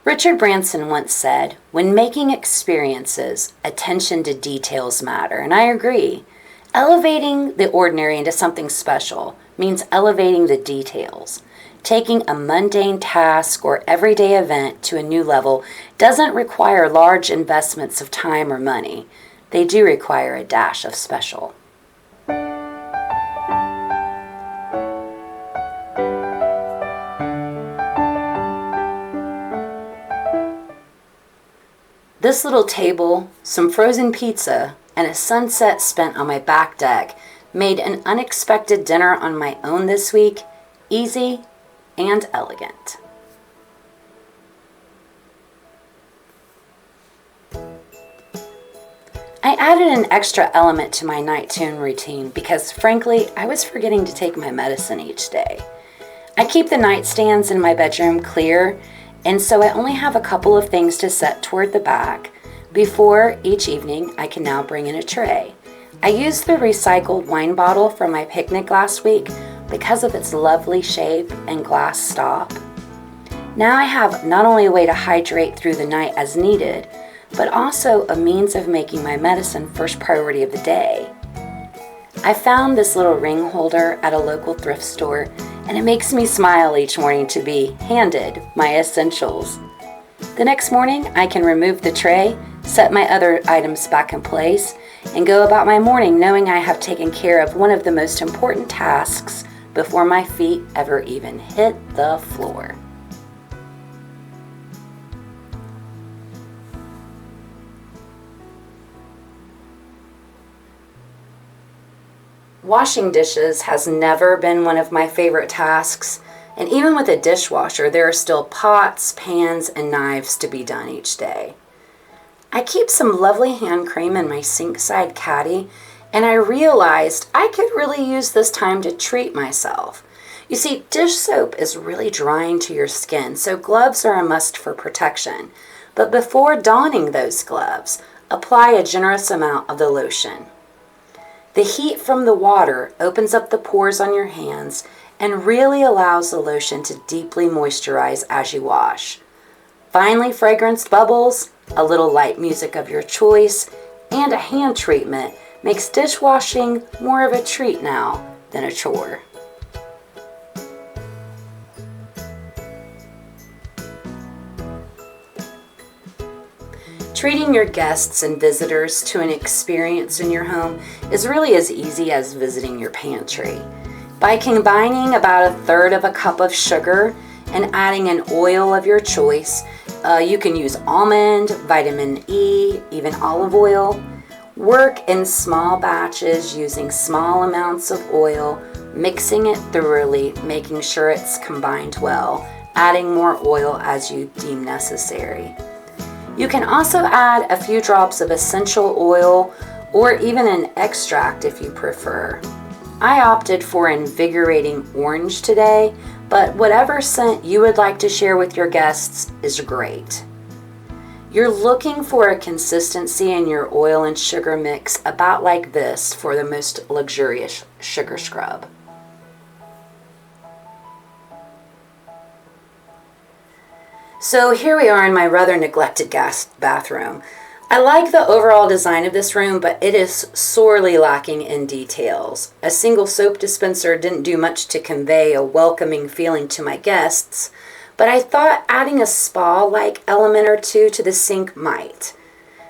Richard Branson once said, "When making experiences, attention to details matter," and I agree. Elevating the ordinary into something special means elevating the details. Taking a mundane task or everyday event to a new level doesn't require large investments of time or money. They do require a dash of special. This little table, some frozen pizza, and a sunset spent on my back deck made an unexpected dinner on my own this week easy and elegant. I added an extra element to my night tune routine because, frankly, I was forgetting to take my medicine each day. I keep the nightstands in my bedroom clear, and so I only have a couple of things to set toward the back. Before each evening, I can now bring in a tray. I used the recycled wine bottle from my picnic last week because of its lovely shape and glass stop. Now I have not only a way to hydrate through the night as needed, but also a means of making my medicine first priority of the day. I found this little ring holder at a local thrift store, and it makes me smile each morning to be handed my essentials. The next morning, I can remove the tray, set my other items back in place, and go about my morning knowing I have taken care of one of the most important tasks before my feet ever even hit the floor. Washing dishes has never been one of my favorite tasks, and even with a dishwasher, there are still pots, pans, and knives to be done each day. I keep some lovely hand cream in my sink side caddy, and I realized I could really use this time to treat myself. You see, dish soap is really drying to your skin, so gloves are a must for protection. But before donning those gloves, apply a generous amount of the lotion. The heat from the water opens up the pores on your hands and really allows the lotion to deeply moisturize as you wash. Finely fragranced bubbles, a little light music of your choice, and a hand treatment makes dishwashing more of a treat now than a chore. Treating your guests and visitors to an experience in your home is really as easy as visiting your pantry. By combining about 1/3 of a cup of sugar and adding an oil of your choice, you can use almond, vitamin E, even olive oil. Work in small batches using small amounts of oil, mixing it thoroughly, making sure it's combined well, adding more oil as you deem necessary. You can also add a few drops of essential oil or even an extract if you prefer. I opted for invigorating orange today, but whatever scent you would like to share with your guests is great. You're looking for a consistency in your oil and sugar mix about like this for the most luxurious sugar scrub. So here we are in my rather neglected guest bathroom. I like the overall design of this room, but it is sorely lacking in details. A single soap dispenser didn't do much to convey a welcoming feeling to my guests, but I thought adding a spa-like element or two to the sink might.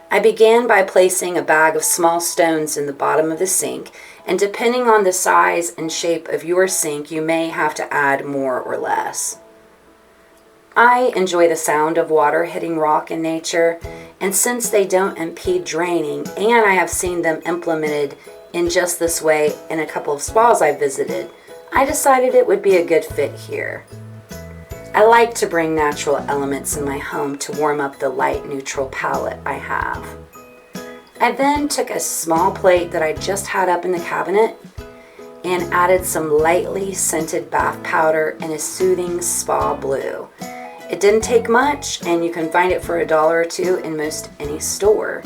I began by placing a bag of small stones in the bottom of the sink, and depending on the size and shape of your sink, you may have to add more or less. I enjoy the sound of water hitting rock in nature, and since they don't impede draining, and I have seen them implemented in just this way in a couple of spas I visited, I decided it would be a good fit here. I like to bring natural elements in my home to warm up the light neutral palette I have. I then took a small plate that I just had up in the cabinet and added some lightly scented bath powder in a soothing spa blue. It didn't take much, and you can find it for $1 or $2 in most any store.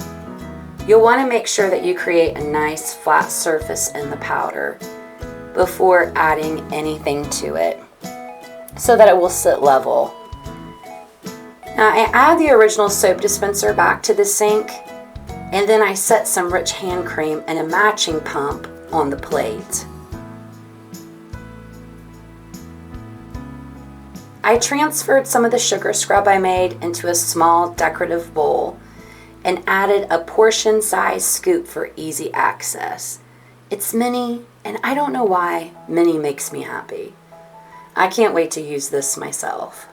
You'll want to make sure that you create a nice flat surface in the powder before adding anything to it so that it will sit level. Now I add the original soap dispenser back to the sink, and then I set some rich hand cream and a matching pump on the plate. I transferred some of the sugar scrub I made into a small decorative bowl and added a portion-sized scoop for easy access. It's mini, and I don't know why mini makes me happy. I can't wait to use this myself.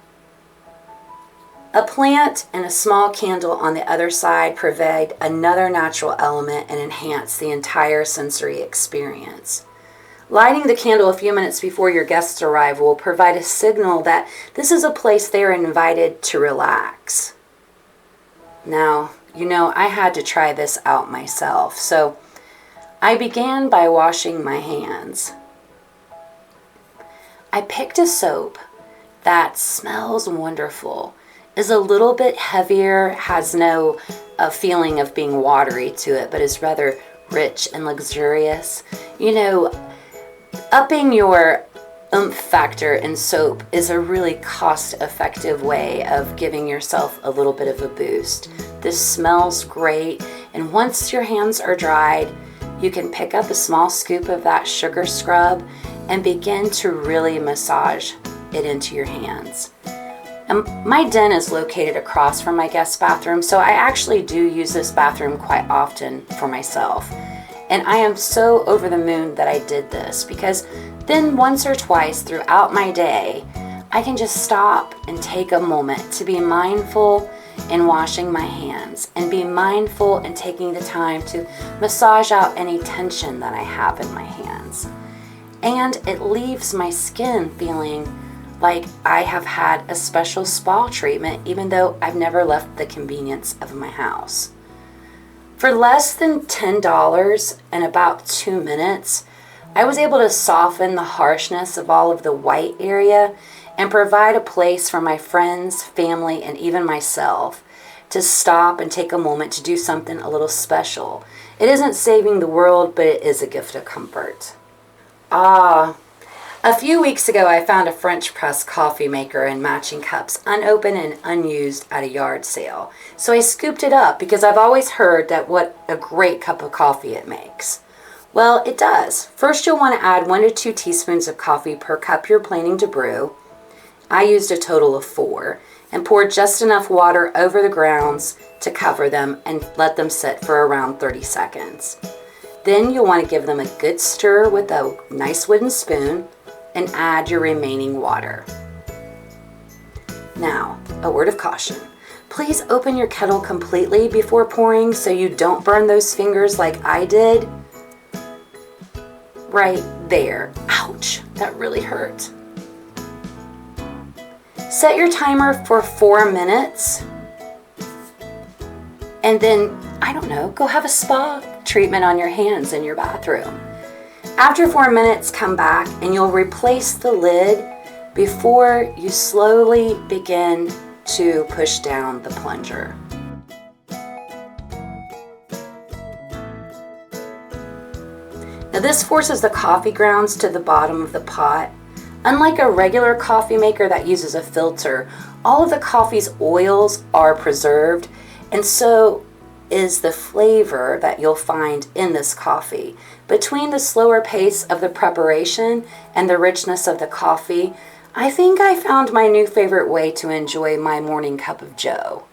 A plant and a small candle on the other side provide another natural element and enhance the entire sensory experience. Lighting the candle a few minutes before your guests arrive will provide a signal that this is a place they are invited to relax. Now, you know, I had to try this out myself, so I began by washing my hands. I picked a soap that smells wonderful, is a little bit heavier, has no feeling of being watery to it, but is rather rich and luxurious. You know, upping your oomph factor in soap is a really cost-effective way of giving yourself a little bit of a boost. This smells great, and once your hands are dried, you can pick up a small scoop of that sugar scrub and begin to really massage it into your hands. My den is located across from my guest bathroom, so I actually do use this bathroom quite often for myself. And I am so over the moon that I did this, because then once or twice throughout my day, I can just stop and take a moment to be mindful in washing my hands and be mindful in taking the time to massage out any tension that I have in my hands. And it leaves my skin feeling like I have had a special spa treatment, even though I've never left the convenience of my house. For less than $10 and about 2 minutes, I was able to soften the harshness of all of the white area and provide a place for my friends, family, and even myself to stop and take a moment to do something a little special. It isn't saving the world, but it is a gift of comfort. A few weeks ago, I found a French press coffee maker and matching cups unopened and unused at a yard sale. So I scooped it up because I've always heard that what a great cup of coffee it makes. Well, it does. First, you'll want to add 1 to 2 teaspoons of coffee per cup you're planning to brew. I used a total of 4 and poured just enough water over the grounds to cover them and let them sit for around 30 seconds. Then you'll want to give them a good stir with a nice wooden spoon and add your remaining water. Now, a word of caution. Please open your kettle completely before pouring so you don't burn those fingers like I did. Right there. Ouch, that really hurt. Set your timer for 4 minutes. And then, I don't know, go have a spa treatment on your hands in your bathroom. After 4 minutes, come back and you'll replace the lid before you slowly begin to push down the plunger. Now this forces the coffee grounds to the bottom of the pot. Unlike a regular coffee maker that uses a filter, all of the coffee's oils are preserved, and so is the flavor that you'll find in this coffee. Between the slower pace of the preparation and the richness of the coffee, I think I found my new favorite way to enjoy my morning cup of joe.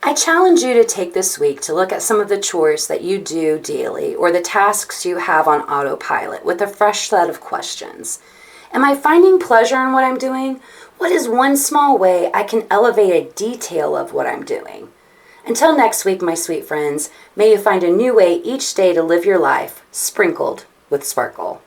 I challenge you to take this week to look at some of the chores that you do daily or the tasks you have on autopilot with a fresh set of questions. Am I finding pleasure in what I'm doing? What is one small way I can elevate a detail of what I'm doing? Until next week, my sweet friends, may you find a new way each day to live your life, sprinkled with sparkle.